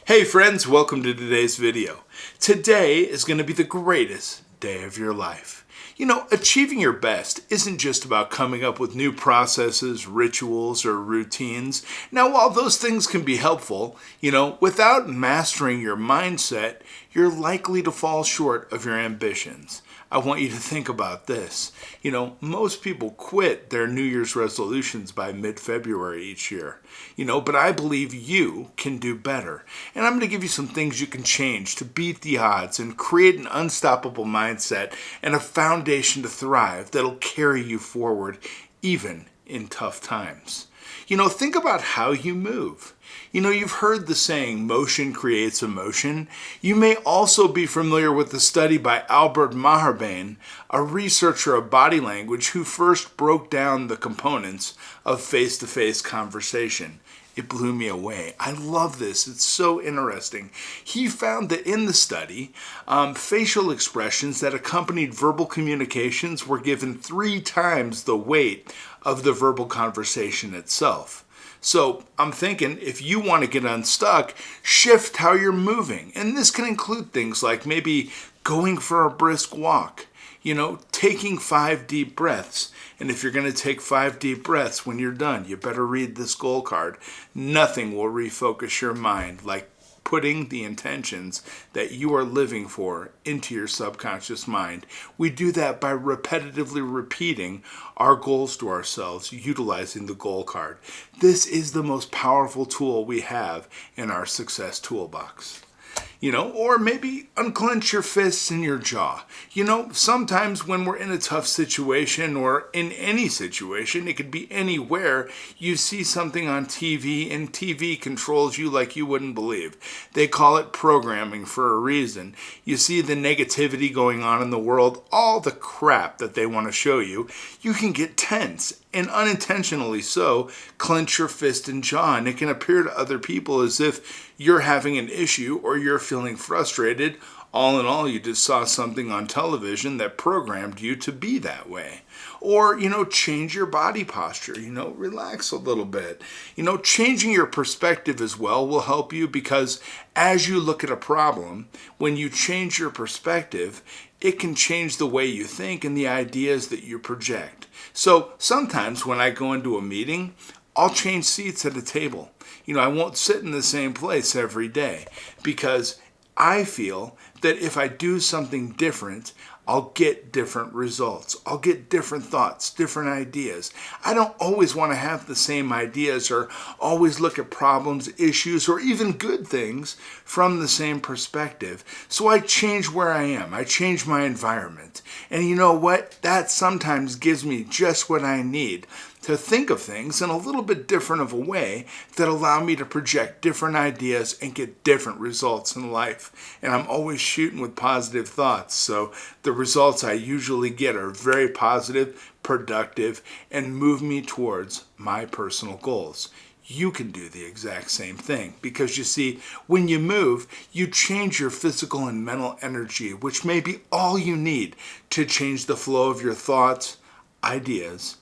Hey friends, welcome to today's video. Today is going to be the greatest day of your life. Achieving your best isn't just about coming up with new processes, rituals, or routines. Now, while those things can be helpful, without mastering your mindset, you're likely to fall short of your ambitions. I want you to think about this. Most people quit their New Year's resolutions by mid-February each year. But I believe you can do better. And I'm going to give you some things you can change to beat the odds and create an unstoppable mindset and a foundation to thrive that'll carry you forward even in tough times. Think about how you move. You've heard the saying, motion creates emotion. You may also be familiar with the study by Albert Maharbane, a researcher of body language who first broke down the components of face-to-face conversation. It blew me away. I love this. It's so interesting. He found that in the study, facial expressions that accompanied verbal communications were given 3 times the weight of the verbal conversation itself. So I'm thinking if you want to get unstuck, shift how you're moving. And this can include things like maybe going for a brisk walk, taking 5 deep breaths. And if you're going to take 5 deep breaths when you're done, you better read this goal card. Nothing will refocus your mind like putting the intentions that you are living for into your subconscious mind. We do that by repetitively repeating our goals to ourselves, utilizing the goal card. This is the most powerful tool we have in our success toolbox. Or maybe unclench your fists in your jaw. Sometimes when we're in a tough situation or in any situation, it could be anywhere, you see something on TV and TV controls you like you wouldn't believe. They call it programming for a reason. You see the negativity going on in the world, all the crap that they want to show you, you can get tense. And unintentionally so, clench your fist and jaw, and it can appear to other people as if you're having an issue or you're feeling frustrated. All in all, you just saw something on television that programmed you to be that way. Or, change your body posture, relax a little bit. Changing your perspective as well will help you because as you look at a problem, when you change your perspective, it can change the way you think and the ideas that you project. So sometimes when I go into a meeting, I'll change seats at a table. I won't sit in the same place every day because I feel that if I do something different, I'll get different results. I'll get different thoughts, different ideas. I don't always want to have the same ideas or always look at problems, issues, or even good things from the same perspective. So I change where I am. I change my environment. And you know what? That sometimes gives me just what I need to think of things in a little bit different of a way that allow me to project different ideas and get different results in life. And I'm always shooting with positive thoughts, so the results I usually get are very positive, productive, and move me towards my personal goals. You can do the exact same thing because you see, when you move, you change your physical and mental energy, which may be all you need to change the flow of your thoughts, ideas,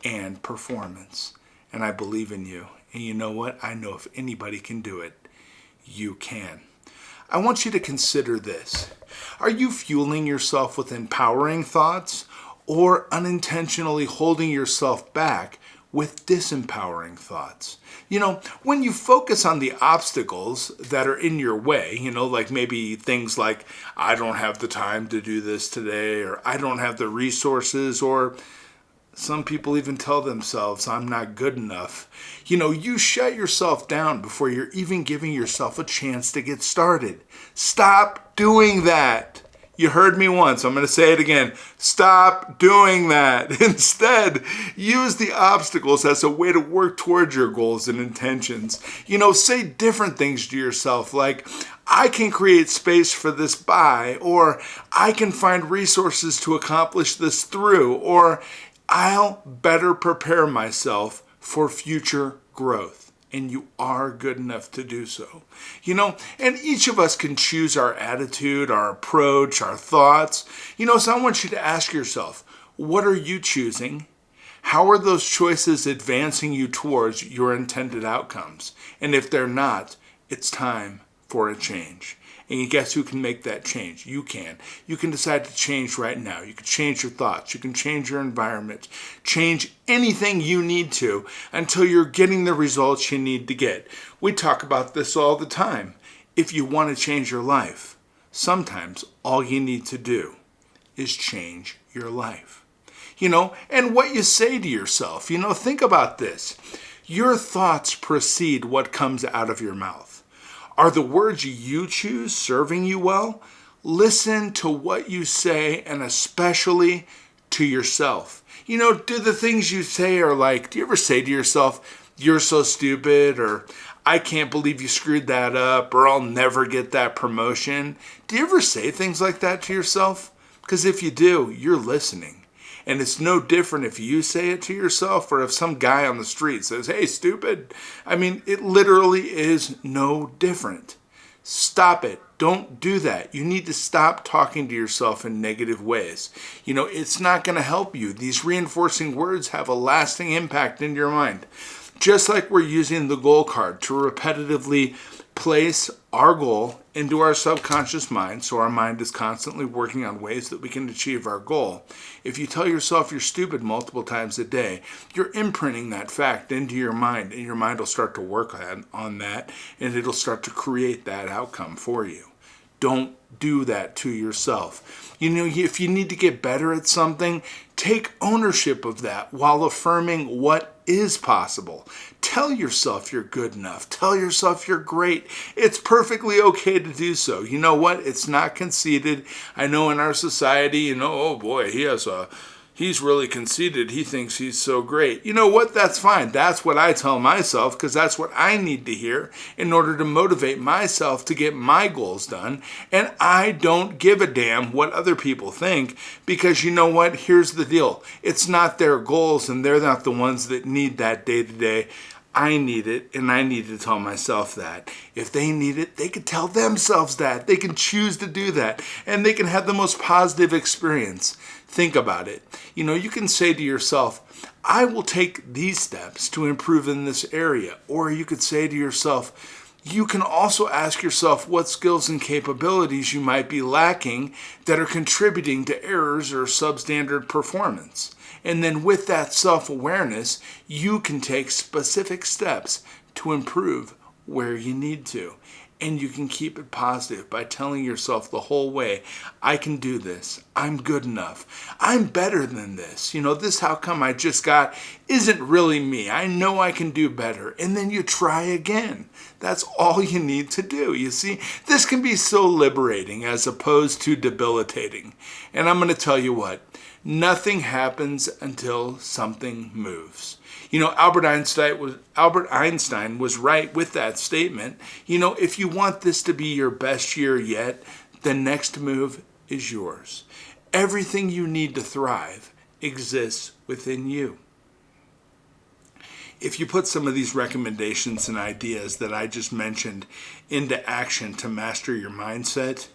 and performance. And I believe in you. And you know what? I know if anybody can do it, you can. I want you to consider this. Are you fueling yourself with empowering thoughts or unintentionally holding yourself back with disempowering thoughts? When you focus on the obstacles that are in your way, like maybe things like, I don't have the time to do this today, or I don't have the resources, or some people even tell themselves, I'm not good enough. You shut yourself down before you're even giving yourself a chance to get started. Stop doing that. You heard me once. I'm going to say it again. Stop doing that. Instead, use the obstacles as a way to work towards your goals and intentions. Say different things to yourself like, I can create space for this by, or I can find resources to accomplish this through, or I'll better prepare myself for future growth. And you are good enough to do so. And each of us can choose our attitude, our approach, our thoughts. So I want you to ask yourself, what are you choosing? How are those choices advancing you towards your intended outcomes? And if they're not, it's time for a change. And you guess who can make that change? You can. You can decide to change right now. You can change your thoughts. You can change your environment. Change anything you need to until you're getting the results you need to get. We talk about this all the time. If you want to change your life, sometimes all you need to do is change your life. And what you say to yourself, think about this. Your thoughts precede what comes out of your mouth. Are the words you choose serving you well? Listen to what you say, and especially to yourself. Do the things you say are like, do you ever say to yourself, you're so stupid, or I can't believe you screwed that up, or I'll never get that promotion? Do you ever say things like that to yourself? Because if you do, you're listening. And it's no different if you say it to yourself or if some guy on the street says, hey, stupid. It literally is no different. Stop it. Don't do that. You need to stop talking to yourself in negative ways. It's not going to help you. These reinforcing words have a lasting impact in your mind. Just like we're using the goal card to repetitively place our goal into our subconscious mind, so our mind is constantly working on ways that we can achieve our goal. If you tell yourself you're stupid multiple times a day, you're imprinting that fact into your mind, and your mind will start to work on that, and it'll start to create that outcome for you. Don't do that to yourself. If you need to get better at something, take ownership of that while affirming what is possible. Tell yourself you're good enough. Tell yourself you're great. It's perfectly okay to do so. You know what? It's not conceited. I know in our society, oh boy, he's really conceited. He thinks he's so great. You know what? That's fine. That's what I tell myself, because that's what I need to hear in order to motivate myself to get my goals done. And I don't give a damn what other people think, because you know what? Here's the deal. It's not their goals, and they're not the ones that need that day to day. I need it, and I need to tell myself that. If they need it, they can tell themselves that. They can choose to do that, and they can have the most positive experience. Think about it. You can say to yourself, I will take these steps to improve in this area. Or you could say to yourself, you can also ask yourself what skills and capabilities you might be lacking that are contributing to errors or substandard performance. And then with that self-awareness, you can take specific steps to improve where you need to. And you can keep it positive by telling yourself the whole way, I can do this. I'm good enough. I'm better than this. This outcome I just got isn't really me. I know I can do better. And then you try again. That's all you need to do. You see, this can be so liberating as opposed to debilitating. And I'm going to tell you what, nothing happens until something moves. Albert Einstein was right with that statement. If you want this to be your best year yet, the next move is yours. Everything you need to thrive exists within you. If you put some of these recommendations and ideas that I just mentioned into action to master your mindset,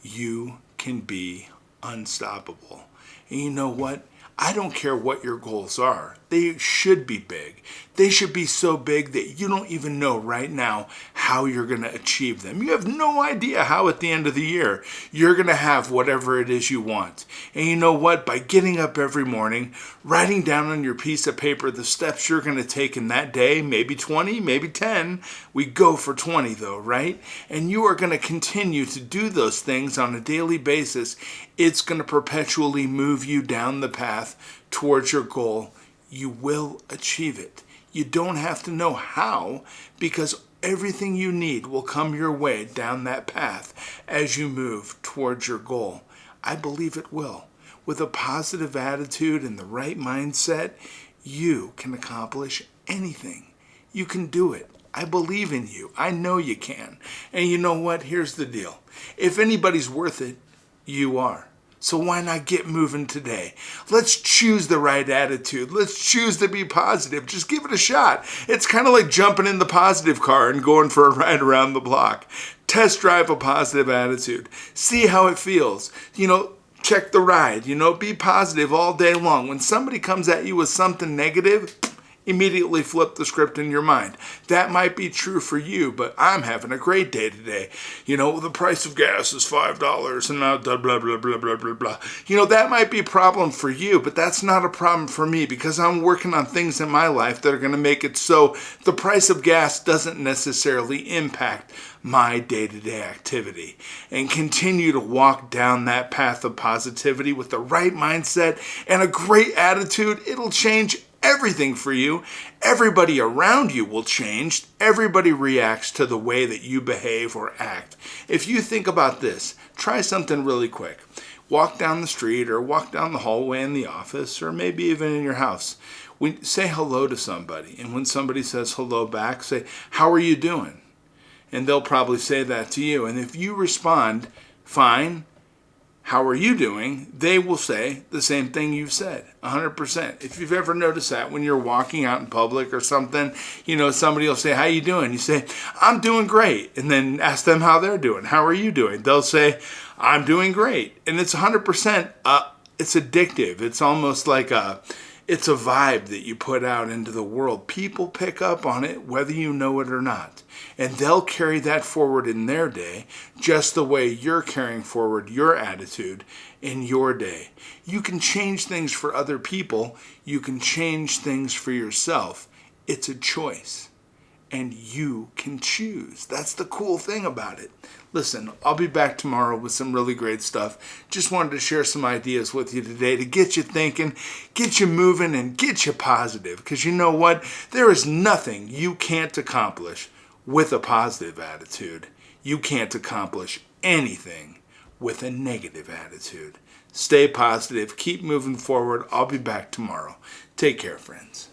you can be unstoppable. And you know what? I don't care what your goals are. They should be big. They should be so big that you don't even know right now how you're going to achieve them. You have no idea how at the end of the year you're going to have whatever it is you want. And you know what? By getting up every morning, writing down on your piece of paper the steps you're going to take in that day, maybe 20, maybe 10. We go for 20 though, right? And you are going to continue to do those things on a daily basis. It's going to perpetually move you down the path towards your goal. You will achieve it. You don't have to know how, because everything you need will come your way down that path as you move towards your goal. I believe it will. With a positive attitude and the right mindset, you can accomplish anything. You can do it. I believe in you. I know you can. And you know what? Here's the deal. If anybody's worth it, you are. So why not get moving today? Let's choose the right attitude. Let's choose to be positive. Just give it a shot. It's kind of like jumping in the positive car and going for a ride around the block. Test drive a positive attitude. See how it feels. Check the ride. Be positive all day long. When somebody comes at you with something negative, immediately flip the script in your mind. That might be true for you, but I'm having a great day today. The price of gas is $5 and now blah, blah, blah, blah, blah, blah, blah. That might be a problem for you, but that's not a problem for me because I'm working on things in my life that are going to make it so the price of gas doesn't necessarily impact my day-to-day activity. And continue to walk down that path of positivity with the right mindset and a great attitude. It'll change everything for you. Everybody around you will change. Everybody reacts to the way that you behave or act. If you think about this, try something really quick. Walk down the street or walk down the hallway in the office or maybe even in your house. Say hello to somebody. And when somebody says hello back, say, "How are you doing?" And they'll probably say that to you. And if you respond, "Fine, how are you doing?" they will say the same thing you've said, 100%. If you've ever noticed that when you're walking out in public or something, somebody will say, "How you doing?" You say, "I'm doing great." And then ask them how they're doing. "How are you doing?" They'll say, "I'm doing great." And it's 100%, it's addictive. It's almost like it's a vibe that you put out into the world. People pick up on it whether you know it or not. And they'll carry that forward in their day just the way you're carrying forward your attitude in your day. You can change things for other people. You can change things for yourself. It's a choice. And you can choose. That's the cool thing about it. Listen, I'll be back tomorrow with some really great stuff. Just wanted to share some ideas with you today to get you thinking, get you moving, and get you positive. Because you know what? There is nothing you can't accomplish with a positive attitude. You can't accomplish anything with a negative attitude. Stay positive. Keep moving forward. I'll be back tomorrow. Take care, friends.